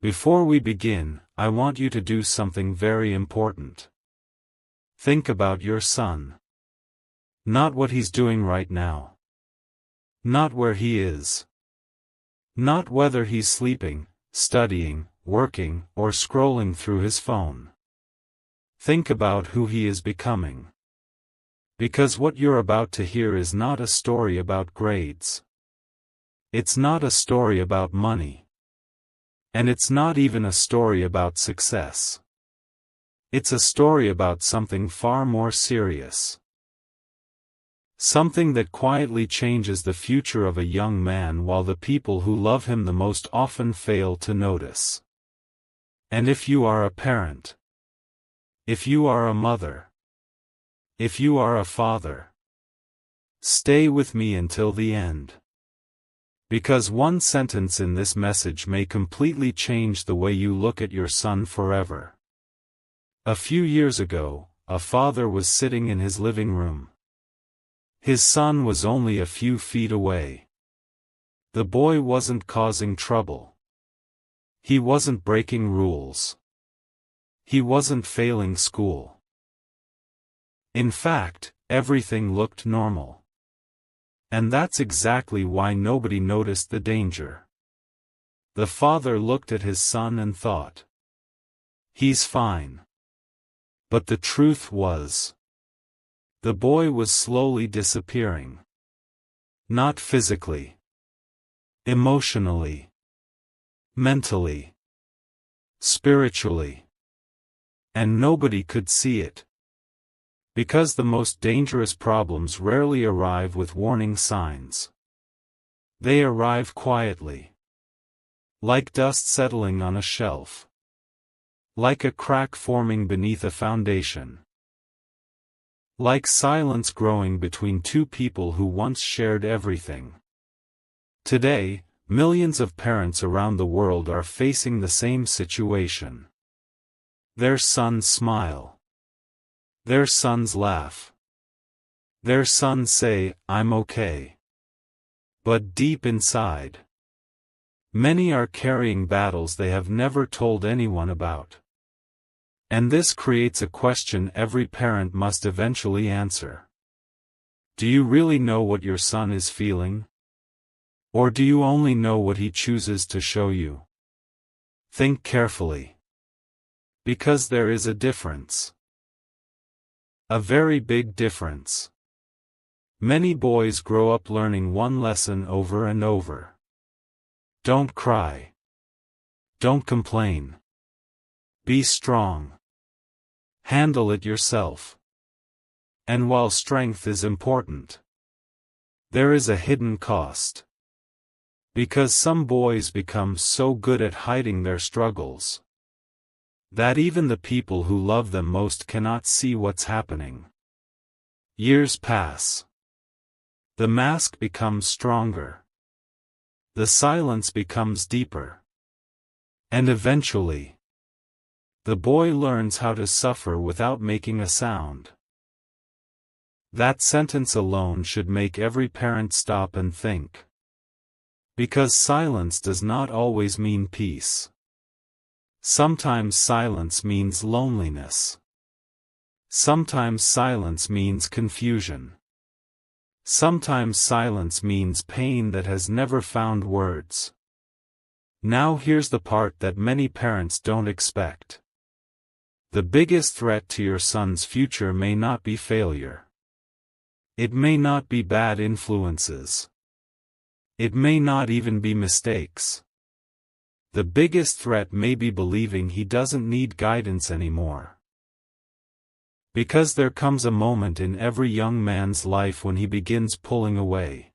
Before we begin, I want you to do something very important. Think about your son. Not what he's doing right now. Not where he is. Not whether he's sleeping, studying, working, or scrolling through his phone. Think about who he is becoming. Because what you're about to hear is not a story about grades. It's not a story about money. And it's not even a story about success. It's a story about something far more serious. Something that quietly changes the future of a young man while the people who love him the most often fail to notice. And if you are a parent, if you are a mother, if you are a father, stay with me until the end. Because one sentence in this message may completely change the way you look at your son forever. A few years ago, a father was sitting in his living room. His son was only a few feet away. The boy wasn't causing trouble. He wasn't breaking rules. He wasn't failing school. In fact, everything looked normal. And that's exactly why nobody noticed the danger. The father looked at his son and thought, "He's fine." But the truth was, the boy was slowly disappearing. Not physically. Emotionally. Mentally. Spiritually. And nobody could see it. Because the most dangerous problems rarely arrive with warning signs. They arrive quietly. Like dust settling on a shelf. Like a crack forming beneath a foundation. Like silence growing between two people who once shared everything. Today, millions of parents around the world are facing the same situation. Their sons smile. Their sons laugh. Their sons say, "I'm okay." But deep inside, many are carrying battles they have never told anyone about. And this creates a question every parent must eventually answer. Do you really know what your son is feeling? Or do you only know what he chooses to show you? Think carefully. Because there is a difference. A very big difference. Many boys grow up learning one lesson over and over. Don't cry. Don't complain. Be strong. Handle it yourself. And while strength is important, there is a hidden cost. Because some boys become so good at hiding their struggles that even the people who love them most cannot see what's happening. Years pass. The mask becomes stronger. The silence becomes deeper. And eventually, the boy learns how to suffer without making a sound. That sentence alone should make every parent stop and think. Because silence does not always mean peace. Sometimes silence means loneliness. Sometimes silence means confusion. Sometimes silence means pain that has never found words. Now here's the part that many parents don't expect. The biggest threat to your son's future may not be failure. It may not be bad influences. It may not even be mistakes. The biggest threat may be believing he doesn't need guidance anymore. Because there comes a moment in every young man's life when he begins pulling away.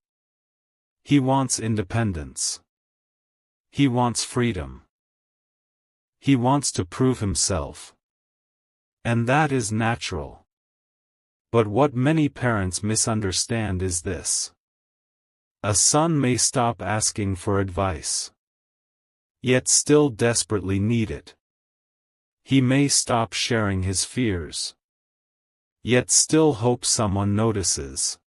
He wants independence. He wants freedom. He wants to prove himself. And that is natural. But what many parents misunderstand is this. A son may stop asking for advice, yet still desperately need it. He may stop sharing his fears, yet still hope someone notices.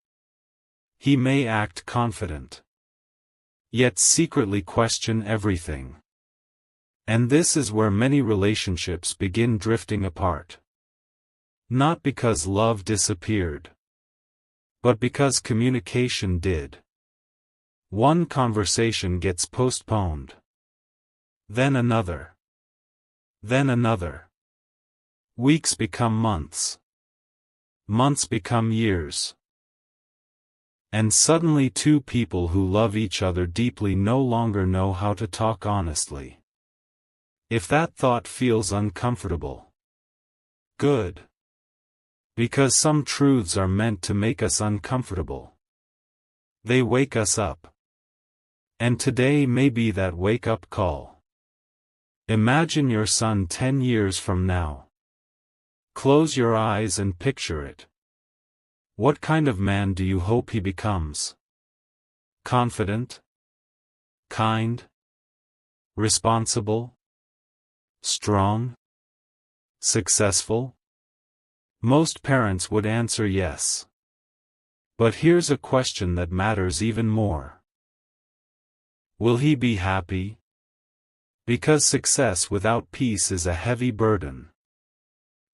He may act confident, yet secretly question everything. And this is where many relationships begin drifting apart. Not because love disappeared, but because communication did. One conversation gets postponed. Then another. Then another. Weeks become months. Months become years. And suddenly two people who love each other deeply no longer know how to talk honestly. If that thought feels uncomfortable, good. Because some truths are meant to make us uncomfortable. They wake us up. And today may be that wake-up call. Imagine your son 10 years from now. Close your eyes and picture it. What kind of man do you hope he becomes? Confident? Kind? Responsible? Strong? Successful? Most parents would answer yes. But here's a question that matters even more. Will he be happy? Because success without peace is a heavy burden.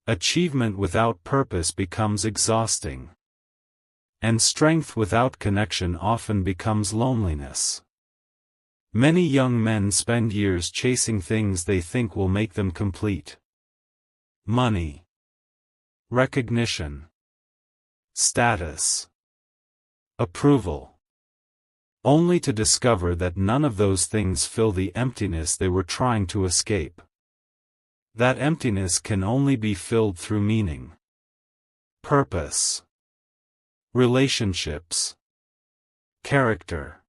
Achievement without purpose becomes exhausting. And strength without connection often becomes loneliness. Many young men spend years chasing things they think will make them complete. Money. Recognition. Status. Approval. Only to discover that none of those things fill the emptiness they were trying to escape. That emptiness can only be filled through meaning. Purpose. Relationships. Character.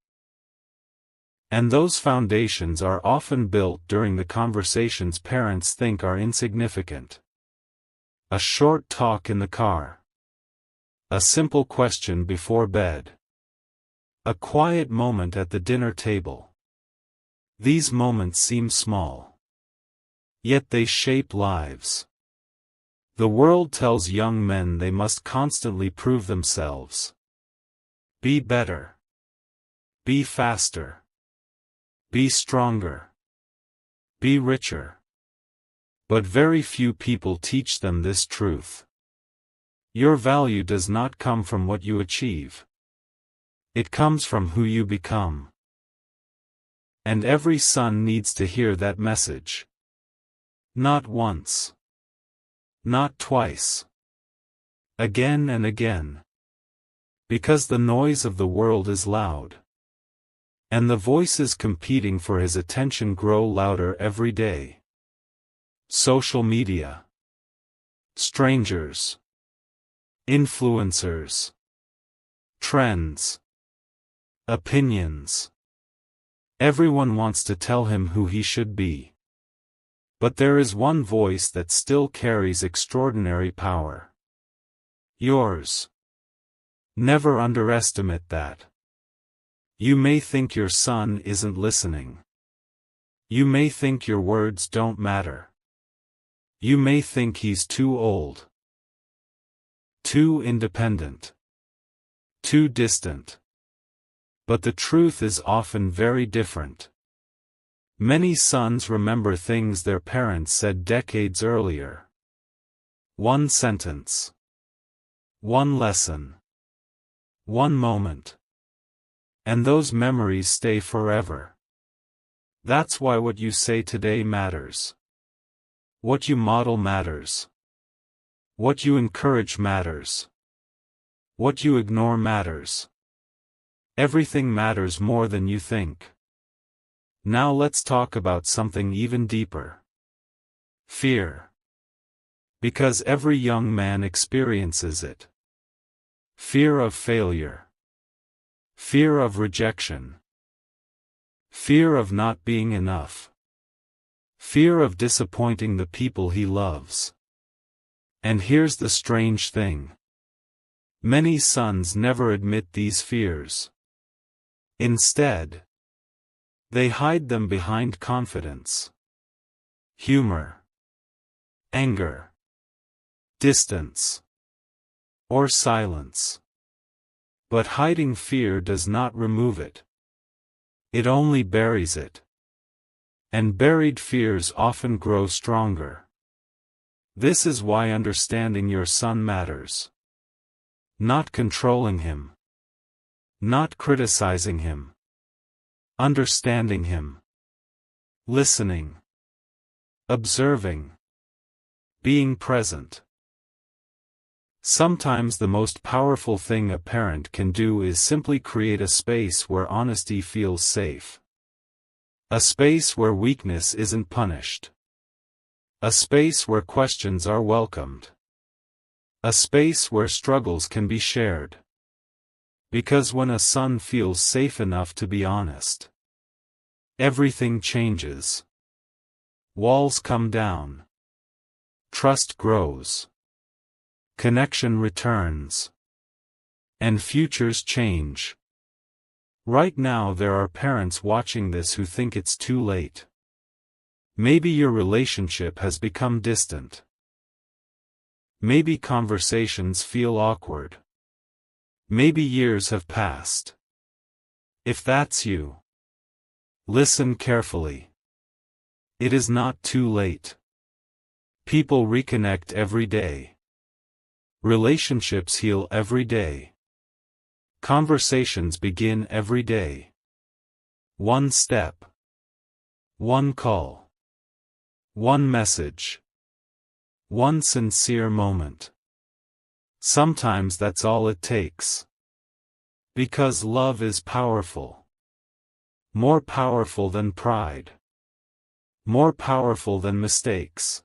And those foundations are often built during the conversations parents think are insignificant. A short talk in the car. A simple question before bed. A quiet moment at the dinner table. These moments seem small. Yet they shape lives. The world tells young men they must constantly prove themselves. Be better. Be faster. Be stronger. Be richer. But very few people teach them this truth. Your value does not come from what you achieve. It comes from who you become. And every son needs to hear that message. Not once. Not twice. Again and again. Because the noise of the world is loud. And the voices competing for his attention grow louder every day. Social media. Strangers. Influencers. Trends. Opinions. Everyone wants to tell him who he should be. But there is one voice that still carries extraordinary power. Yours. Never underestimate that. You may think your son isn't listening. You may think your words don't matter. You may think he's too old. Too independent. Too distant. But the truth is often very different. Many sons remember things their parents said decades earlier. One sentence. One lesson. One moment. And those memories stay forever. That's why what you say today matters. What you model matters. What you encourage matters. What you ignore matters. Everything matters more than you think. Now let's talk about something even deeper. Fear. Because every young man experiences it. Fear of failure. Fear of rejection. Fear of not being enough. Fear of disappointing the people he loves. And here's the strange thing. Many sons never admit these fears. Instead, they hide them behind confidence, humor, anger, distance, or silence. But hiding fear does not remove it. It only buries it. And buried fears often grow stronger. This is why understanding your son matters. Not controlling him. Not criticizing him. Understanding him. Listening. Observing. Being present. Sometimes the most powerful thing a parent can do is simply create a space where honesty feels safe. A space where weakness isn't punished. A space where questions are welcomed. A space where struggles can be shared. Because when a son feels safe enough to be honest, everything changes. Walls come down. Trust grows. Connection returns. And futures change. Right now there are parents watching this who think it's too late. Maybe your relationship has become distant. Maybe conversations feel awkward. Maybe years have passed. If that's you, listen carefully. It is not too late. People reconnect every day. Relationships heal every day. Conversations begin every day. One step. One call. One message. One sincere moment. Sometimes that's all it takes. Because love is powerful. More powerful than pride. More powerful than mistakes.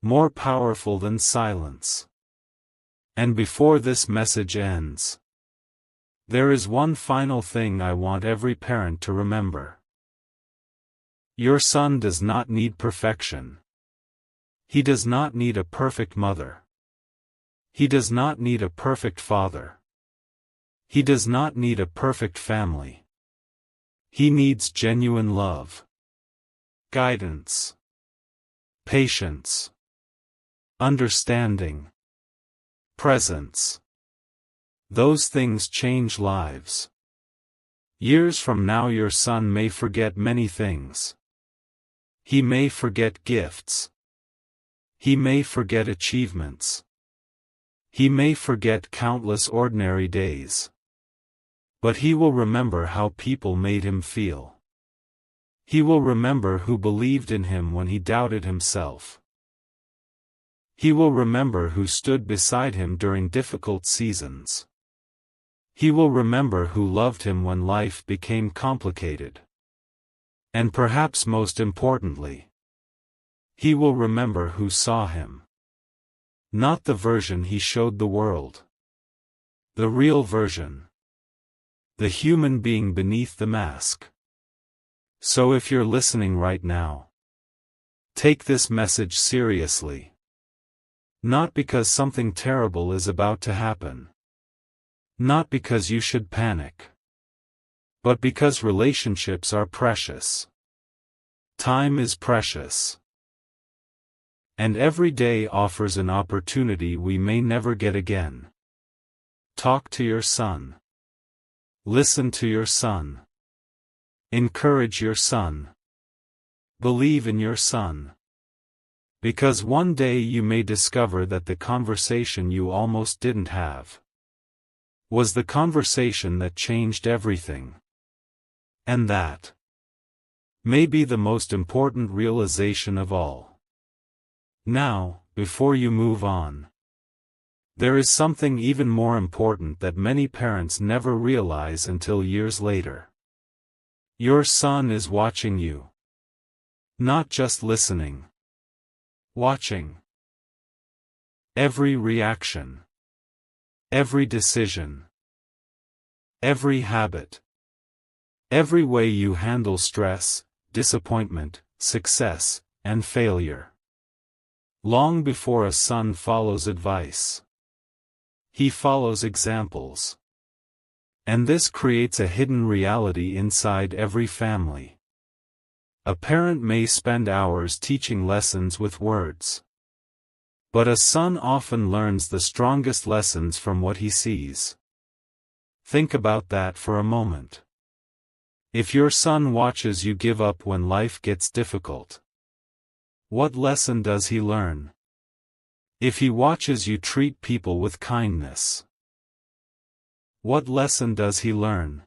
More powerful than silence. And before this message ends, there is one final thing I want every parent to remember. Your son does not need perfection. He does not need a perfect mother. He does not need a perfect father. He does not need a perfect family. He needs genuine love, guidance, patience, understanding, presence. Those things change lives. Years from now your son may forget many things. He may forget gifts. He may forget achievements. He may forget countless ordinary days. But he will remember how people made him feel. He will remember who believed in him when he doubted himself. He will remember who stood beside him during difficult seasons. He will remember who loved him when life became complicated. And perhaps most importantly, he will remember who saw him. Not the version he showed the world. The real version. The human being beneath the mask. So if you're listening right now, take this message seriously. Not because something terrible is about to happen. Not because you should panic. But because relationships are precious. Time is precious. And every day offers an opportunity we may never get again. Talk to your son. Listen to your son. Encourage your son. Believe in your son. Because one day you may discover that the conversation you almost didn't have was the conversation that changed everything. And that may be the most important realization of all. Now, before you move on, there is something even more important that many parents never realize until years later. Your son is watching you. Not just listening. Watching. Every reaction. Every decision. Every habit. Every way you handle stress, disappointment, success, and failure. Long before a son follows advice, he follows examples. And this creates a hidden reality inside every family. A parent may spend hours teaching lessons with words. But a son often learns the strongest lessons from what he sees. Think about that for a moment. If your son watches you give up when life gets difficult, what lesson does he learn? If he watches you treat people with kindness, what lesson does he learn?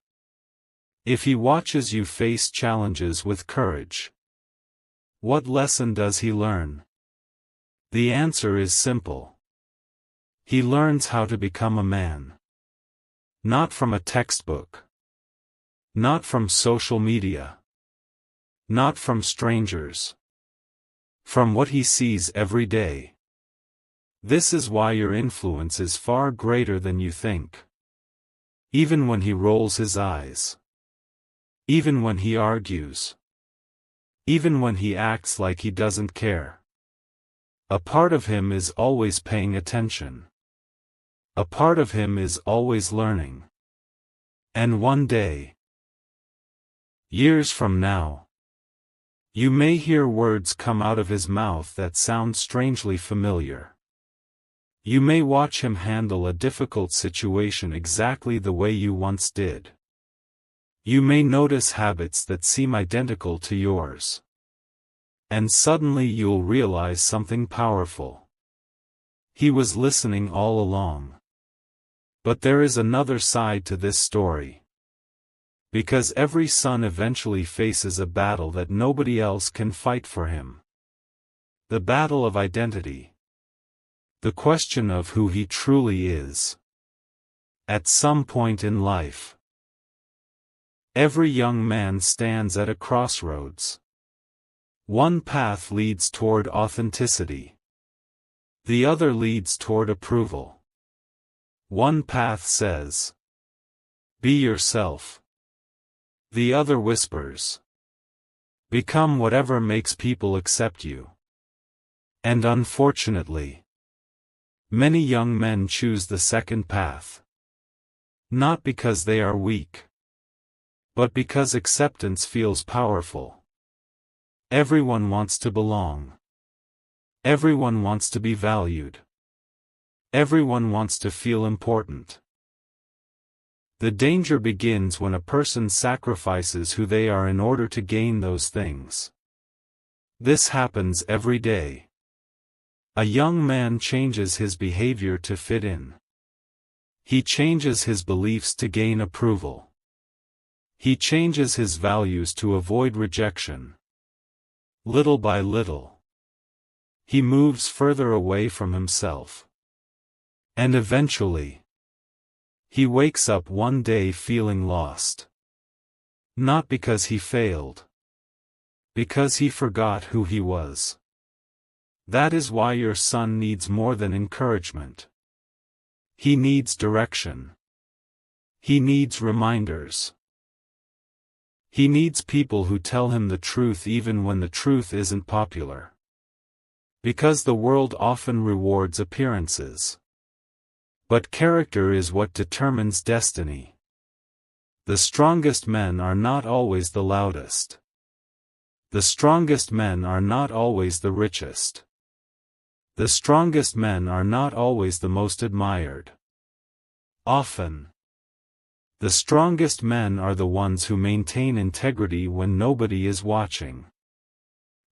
If he watches you face challenges with courage, what lesson does he learn? The answer is simple. He learns how to become a man. Not from a textbook. Not from social media. Not from strangers. From what he sees every day. This is why your influence is far greater than you think. Even when he rolls his eyes. Even when he argues. Even when he acts like he doesn't care. A part of him is always paying attention. A part of him is always learning. And one day, years from now, you may hear words come out of his mouth that sound strangely familiar. You may watch him handle a difficult situation exactly the way you once did. You may notice habits that seem identical to yours. And suddenly you'll realize something powerful. He was listening all along. But there is another side to this story. Because every son eventually faces a battle that nobody else can fight for him. The battle of identity. The question of who he truly is. At some point in life, every young man stands at a crossroads. One path leads toward authenticity. The other leads toward approval. One path says, "Be yourself." The other whispers, "Become whatever makes people accept you." And unfortunately, many young men choose the second path. Not because they are weak, but because acceptance feels powerful. Everyone wants to belong. Everyone wants to be valued. Everyone wants to feel important. The danger begins when a person sacrifices who they are in order to gain those things. This happens every day. A young man changes his behavior to fit in. He changes his beliefs to gain approval. He changes his values to avoid rejection. Little by little, he moves further away from himself. And eventually, he wakes up one day feeling lost. Not because he failed. Because he forgot who he was. That is why your son needs more than encouragement. He needs direction. He needs reminders. He needs people who tell him the truth even when the truth isn't popular. Because the world often rewards appearances. But character is what determines destiny. The strongest men are not always the loudest. The strongest men are not always the richest. The strongest men are not always the most admired. Often, the strongest men are the ones who maintain integrity when nobody is watching.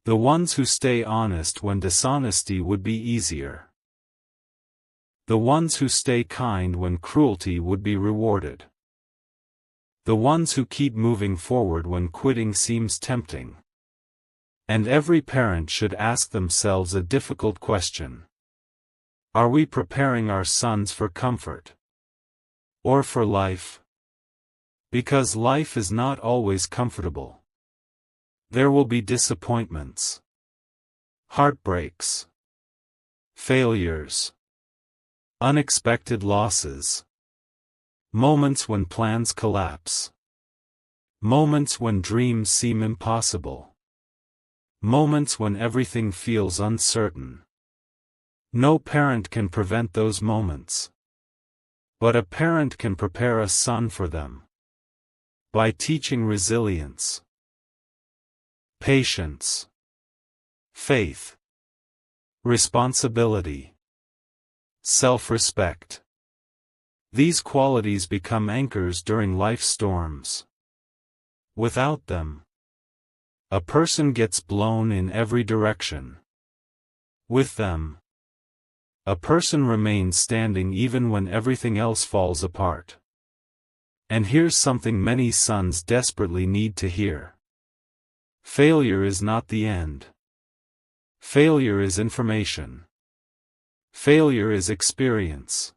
The ones who stay honest when dishonesty would be easier. The ones who stay kind when cruelty would be rewarded. The ones who keep moving forward when quitting seems tempting. And every parent should ask themselves a difficult question. Are we preparing our sons for comfort? Or for life? Because life is not always comfortable. There will be disappointments, heartbreaks, failures, unexpected losses, moments when plans collapse, moments when dreams seem impossible, moments when everything feels uncertain. No parent can prevent those moments. But a parent can prepare a son for them. By teaching resilience, patience, faith, responsibility, self-respect. These qualities become anchors during life's storms. Without them, a person gets blown in every direction. With them, a person remains standing even when everything else falls apart. And here's something many sons desperately need to hear. Failure is not the end. Failure is information. Failure is experience.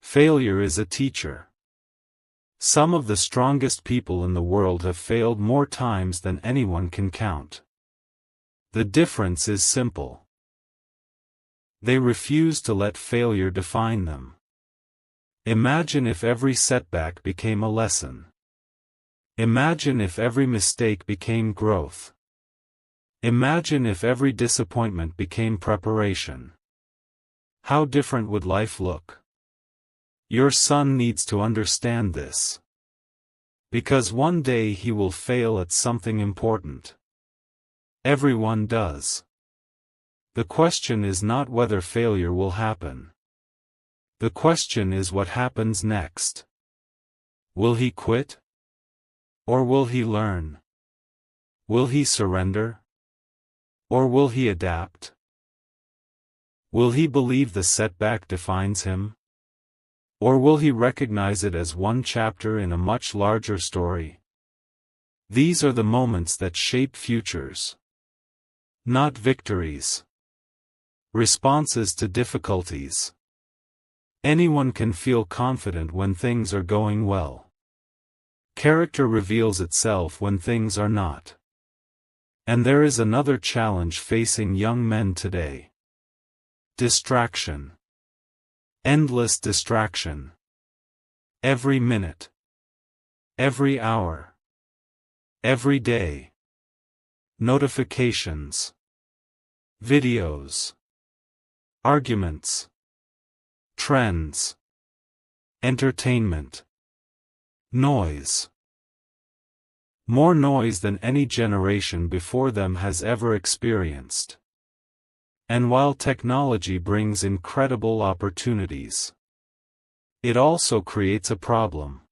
Failure is a teacher. Some of the strongest people in the world have failed more times than anyone can count. The difference is simple. They refuse to let failure define them. Imagine if every setback became a lesson. Imagine if every mistake became growth. Imagine if every disappointment became preparation. How different would life look? Your son needs to understand this. Because one day he will fail at something important. Everyone does. The question is not whether failure will happen. The question is what happens next. Will he quit? Or will he learn? Will he surrender? Or will he adapt? Will he believe the setback defines him? Or will he recognize it as one chapter in a much larger story? These are the moments that shape futures. Not victories. Responses to difficulties. Anyone can feel confident when things are going well. Character reveals itself when things are not. And there is another challenge facing young men today. Distraction. Endless distraction. Every minute. Every hour. Every day. Notifications. Videos. Arguments. Trends. Entertainment. Noise. More noise than any generation before them has ever experienced. And while technology brings incredible opportunities, it also creates a problem.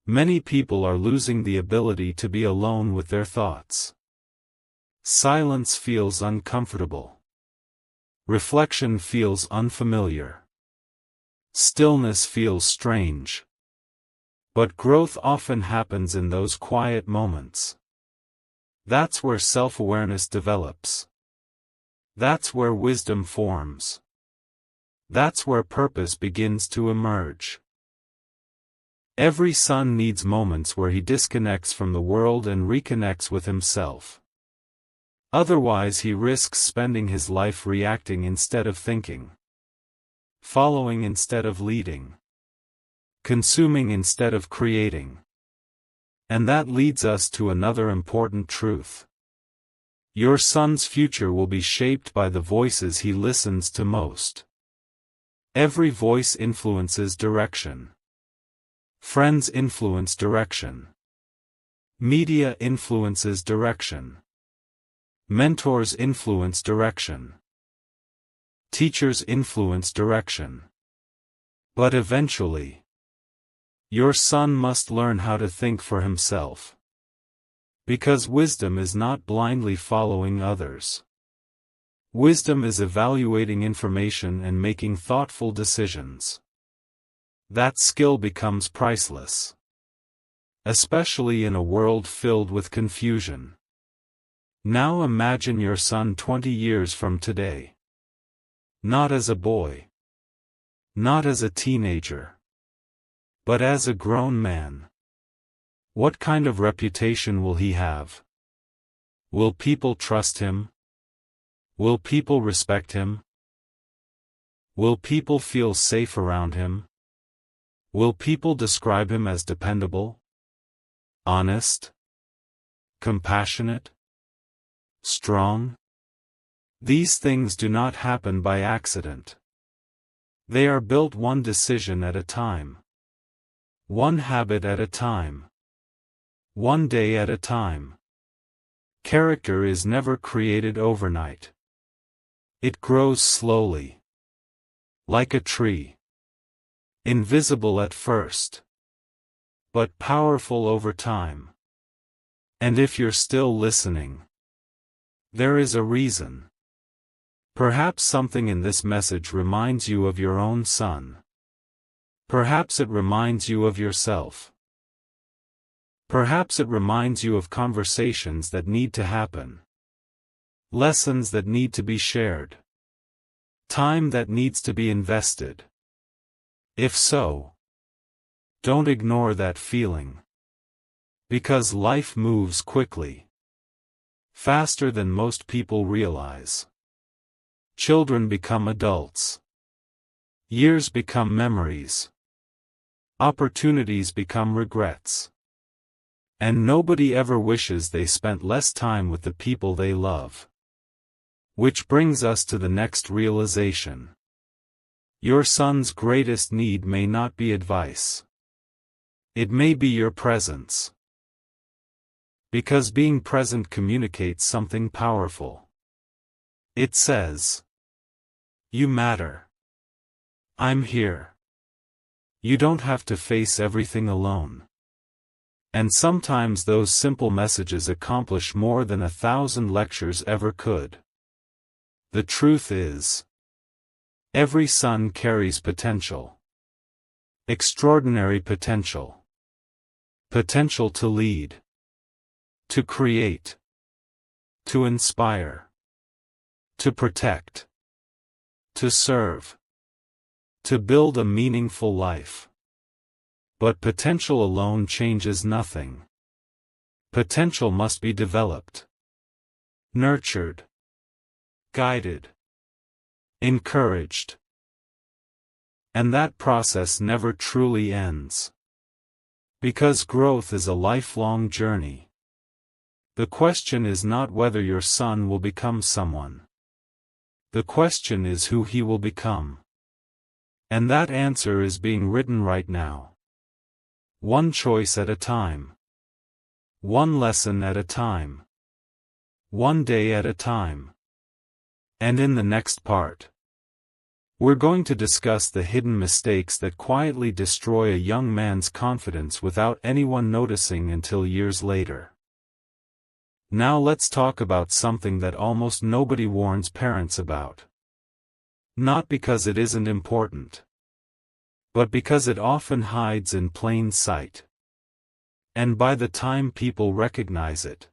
Many people are losing the ability to be alone with their thoughts. Silence feels uncomfortable. Reflection feels unfamiliar. Stillness feels strange. But growth often happens in those quiet moments. That's where self-awareness develops. That's where wisdom forms. That's where purpose begins to emerge. Every son needs moments where he disconnects from the world and reconnects with himself. Otherwise he risks spending his life reacting instead of thinking. Following instead of leading. Consuming instead of creating. And that leads us to another important truth. Your son's future will be shaped by the voices he listens to most. Every voice influences direction. Friends influence direction. Media influences direction. Mentors influence direction. Teachers influence direction. But eventually, your son must learn how to think for himself. Because wisdom is not blindly following others. Wisdom is evaluating information and making thoughtful decisions. That skill becomes priceless. Especially in a world filled with confusion. Now imagine your son 20 years from today. Not as a boy. Not as a teenager. But as a grown man. What kind of reputation will he have? Will people trust him? Will people respect him? Will people feel safe around him? Will people describe him as dependable? Honest? Compassionate? Strong? These things do not happen by accident. They are built one decision at a time. One habit at a time. One day at a time. Character is never created overnight. It grows slowly. Like a tree. Invisible at first. But powerful over time. And if you're still listening, there is a reason. Perhaps something in this message reminds you of your own son. Perhaps it reminds you of yourself. Perhaps it reminds you of conversations that need to happen. Lessons that need to be shared. Time that needs to be invested. If so, don't ignore that feeling. Because life moves quickly. Faster than most people realize. Children become adults. Years become memories. Opportunities become regrets. And nobody ever wishes they spent less time with the people they love. Which brings us to the next realization. Your son's greatest need may not be advice. It may be your presence. Because being present communicates something powerful. It says, "You matter. I'm here. You don't have to face everything alone." And sometimes those simple messages accomplish more than 1,000 lectures ever could. The truth is, every son carries potential. Extraordinary potential. Potential to lead. To create. To inspire. To protect. To serve. To build a meaningful life. But potential alone changes nothing. Potential must be developed. Nurtured. Guided. Encouraged. And that process never truly ends. Because growth is a lifelong journey. The question is not whether your son will become someone. The question is who he will become. And that answer is being written right now. One choice at a time. One lesson at a time. One day at a time. And in the next part, we're going to discuss the hidden mistakes that quietly destroy a young man's confidence without anyone noticing until years later. Now let's talk about something that almost nobody warns parents about. Not because it isn't important, but because it often hides in plain sight. And by the time people recognize it,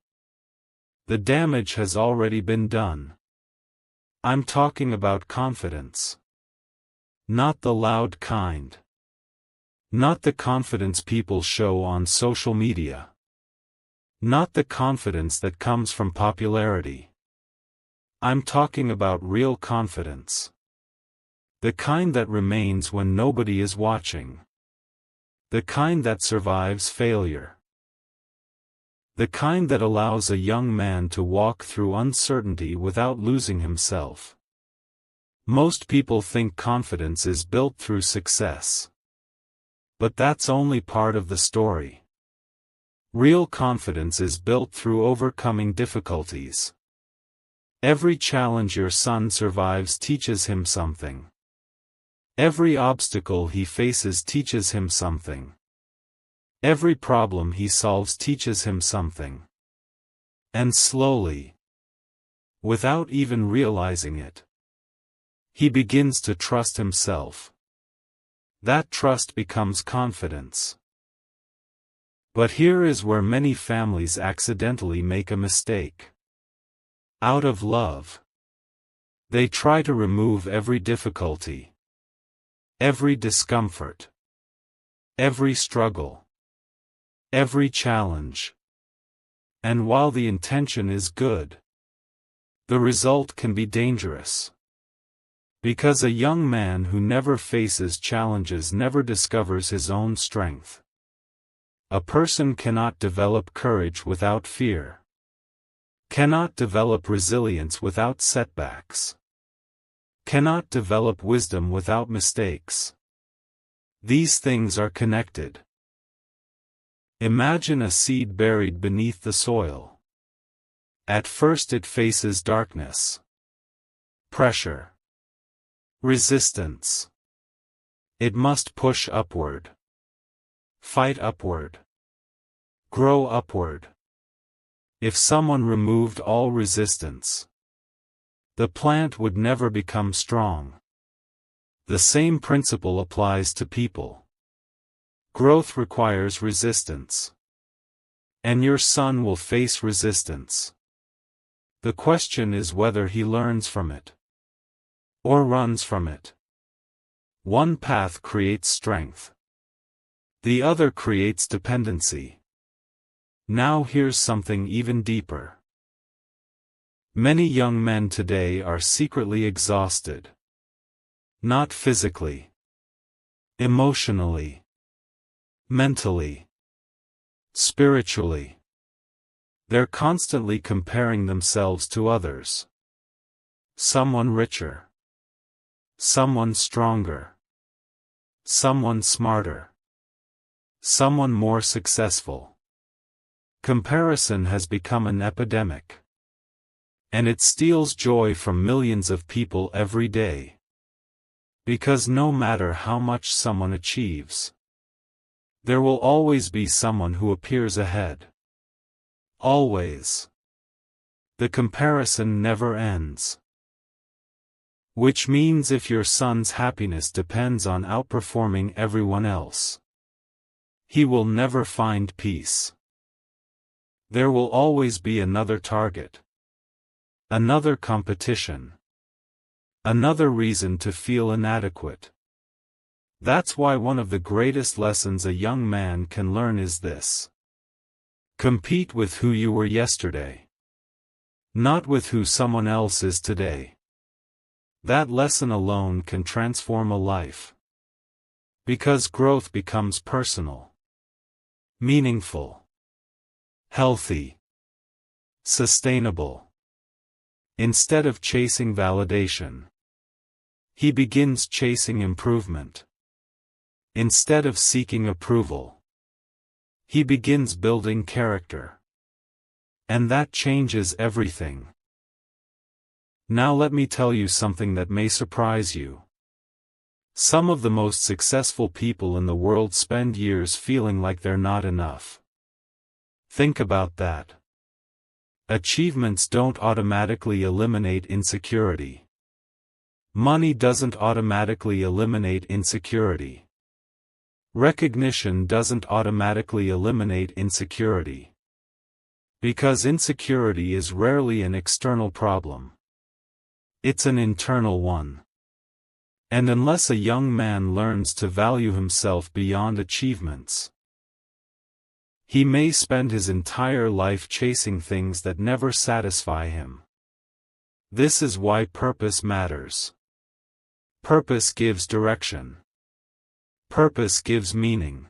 the damage has already been done. I'm talking about confidence. Not the loud kind. Not the confidence people show on social media. Not the confidence that comes from popularity. I'm talking about real confidence. The kind that remains when nobody is watching. The kind that survives failure. The kind that allows a young man to walk through uncertainty without losing himself. Most people think confidence is built through success. But that's only part of the story. Real confidence is built through overcoming difficulties. Every challenge your son survives teaches him something. Every obstacle he faces teaches him something. Every problem he solves teaches him something. And slowly, without even realizing it, he begins to trust himself. That trust becomes confidence. But here is where many families accidentally make a mistake. Out of love, they try to remove every difficulty, every discomfort, every struggle, every challenge. And while the intention is good, the result can be dangerous. Because a young man who never faces challenges never discovers his own strength. A person cannot develop courage without fear. Cannot develop resilience without setbacks. Cannot develop wisdom without mistakes. These things are connected. Imagine a seed buried beneath the soil. At first it faces darkness, pressure, resistance. It must push upward, fight upward, grow upward. If someone removed all resistance, the plant would never become strong. The same principle applies to people. Growth requires resistance. And your son will face resistance. The question is whether he learns from it or runs from it. One path creates strength. The other creates dependency. Now here's something even deeper. Many young men today are secretly exhausted. Not physically, emotionally, mentally, spiritually. They're constantly comparing themselves to others. Someone richer. Someone stronger. Someone smarter. Someone more successful. Comparison has become an epidemic. And it steals joy from millions of people every day. Because no matter how much someone achieves, there will always be someone who appears ahead. Always. The comparison never ends. Which means if your son's happiness depends on outperforming everyone else, he will never find peace. There will always be another target. Another competition. Another reason to feel inadequate. That's why one of the greatest lessons a young man can learn is this. Compete with who you were yesterday. Not with who someone else is today. That lesson alone can transform a life. Because growth becomes personal. Meaningful. Healthy. Sustainable. Instead of chasing validation, he begins chasing improvement. Instead of seeking approval, he begins building character. And that changes everything. Now let me tell you something that may surprise you. Some of the most successful people in the world spend years feeling like they're not enough. Think about that. Achievements don't automatically eliminate insecurity. Money doesn't automatically eliminate insecurity. Recognition doesn't automatically eliminate insecurity. Because insecurity is rarely an external problem. It's an internal one. And unless a young man learns to value himself beyond achievements, he may spend his entire life chasing things that never satisfy him. This is why purpose matters. Purpose gives direction. Purpose gives meaning.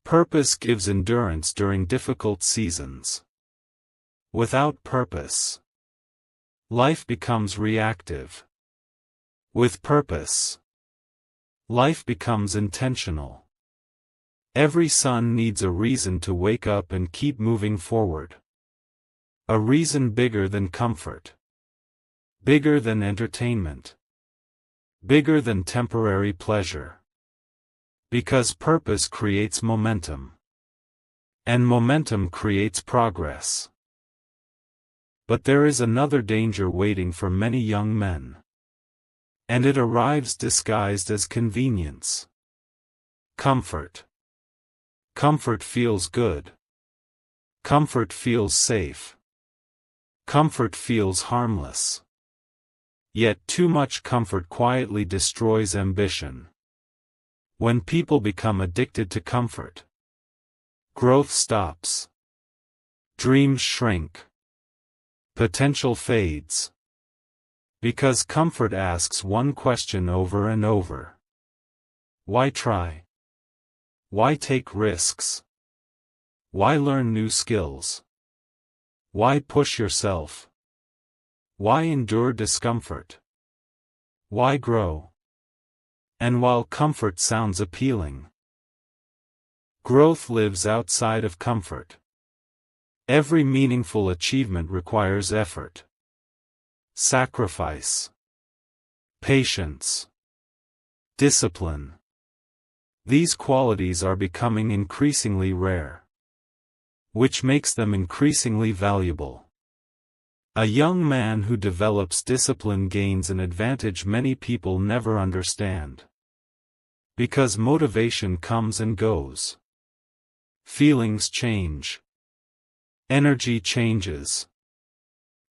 Purpose gives endurance during difficult seasons. Without purpose, life becomes reactive. With purpose, life becomes intentional. Every son needs a reason to wake up and keep moving forward. A reason bigger than comfort. Bigger than entertainment. Bigger than temporary pleasure. Because purpose creates momentum. And momentum creates progress. But there is another danger waiting for many young men. And it arrives disguised as convenience. Comfort. Comfort feels good. Comfort feels safe. Comfort feels harmless. Yet too much comfort quietly destroys ambition. When people become addicted to comfort, growth stops. Dreams shrink. Potential fades. Because comfort asks one question over and over. Why try? Why take risks? Why learn new skills? Why push yourself? Why endure discomfort? Why grow? And while comfort sounds appealing, growth lives outside of comfort. Every meaningful achievement requires effort, sacrifice, patience, discipline. These qualities are becoming increasingly rare. which makes them increasingly valuable. A young man who develops discipline gains an advantage many people never understand. Because motivation comes and goes. Feelings change. Energy changes.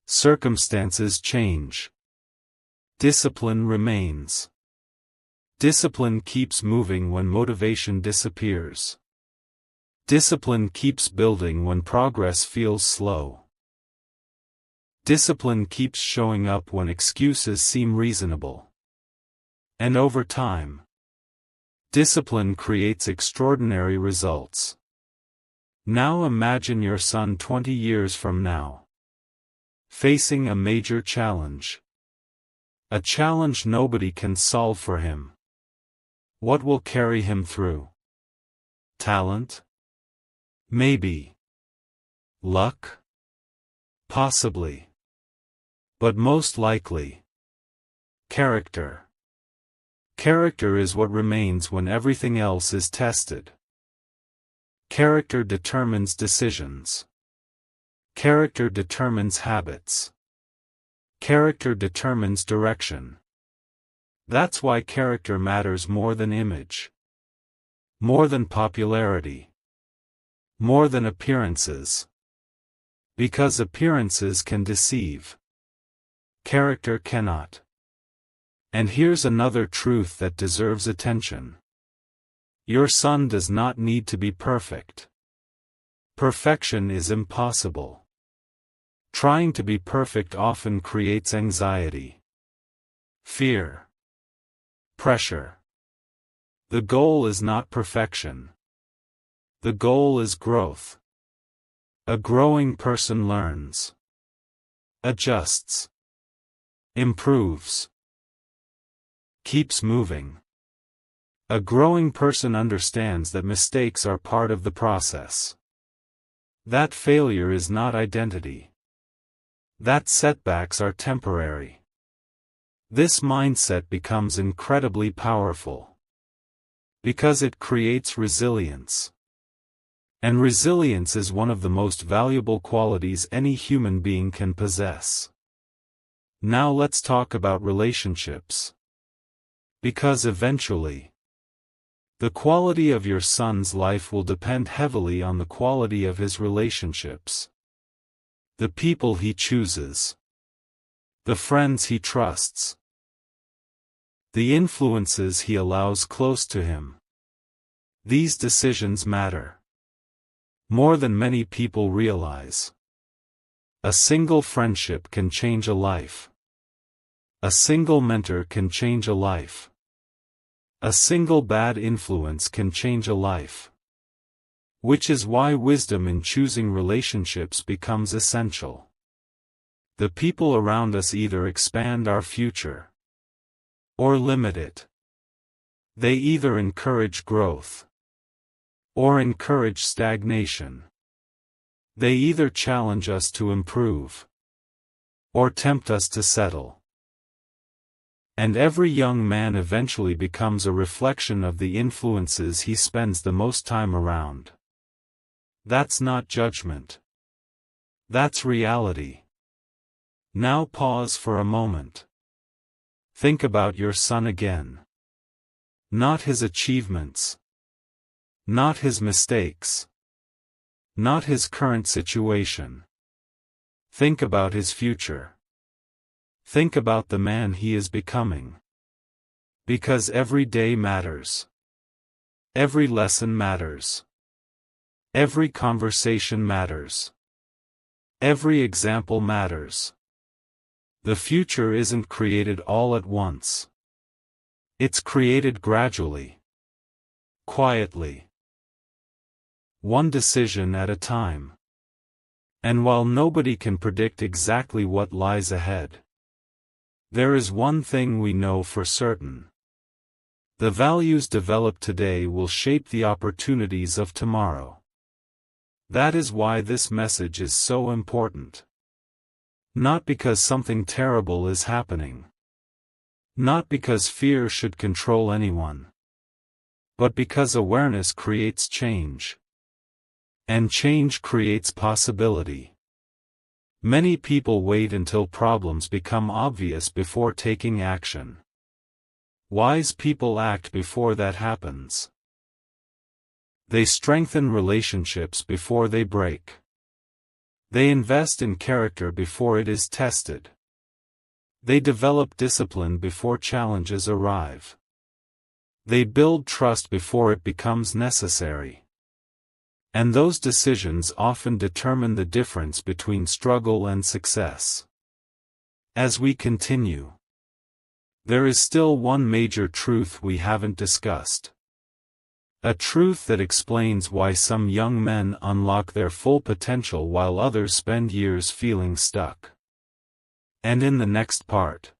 Circumstances change. Discipline remains. Discipline keeps moving when motivation disappears. Discipline keeps building when progress feels slow. Discipline keeps showing up when excuses seem reasonable. And over time, discipline creates extraordinary results. Now imagine your son 20 years from now, facing a major challenge. A challenge nobody can solve for him. What will carry him through? Talent? Maybe. Luck? Possibly. But most likely, character. Character is what remains when everything else is tested. Character determines decisions. Character determines habits. Character determines direction. That's why character matters more than image. More than popularity. More than appearances. Because appearances can deceive. Character cannot. And here's another truth that deserves attention. Your son does not need to be perfect. Perfection is impossible. Trying to be perfect often creates anxiety, fear, pressure. The goal is not perfection. The goal is growth. A growing person learns, adjusts, improves, keeps moving. A growing person understands that mistakes are part of the process. That failure is not identity. That setbacks are temporary. This mindset becomes incredibly powerful. Because it creates resilience. And resilience is one of the most valuable qualities any human being can possess. Now let's talk about relationships. Because eventually, the quality of your son's life will depend heavily on the quality of his relationships. The people he chooses. The friends he trusts. The influences he allows close to him. These decisions matter. More than many people realize. A single friendship can change a life. A single mentor can change a life. A single bad influence can change a life. Which is why wisdom in choosing relationships becomes essential. The people around us either expand our future or limit it. They either encourage growth or encourage stagnation. They either challenge us to improve or tempt us to settle. And every young man eventually becomes a reflection of the influences he spends the most time around. That's not judgment. That's reality. Now pause for a moment. Think about your son again. Not his achievements. Not his mistakes. Not his current situation. Think about his future. Think about the man he is becoming. Because every day matters. Every lesson matters. Every conversation matters. Every example matters. The future isn't created all at once. It's created gradually. Quietly. One decision at a time. And while nobody can predict exactly what lies ahead, there is one thing we know for certain. The values developed today will shape the opportunities of tomorrow. That is why this message is so important. Not because something terrible is happening. Not because fear should control anyone. But because awareness creates change. And change creates possibility. Many people wait until problems become obvious before taking action. Wise people act before that happens. They strengthen relationships before they break. They invest in character before it is tested. They develop discipline before challenges arrive. They build trust before it becomes necessary. And those decisions often determine the difference between struggle and success. As we continue, there is still one major truth we haven't discussed. A truth that explains why some young men unlock their full potential while others spend years feeling stuck. And in the next part,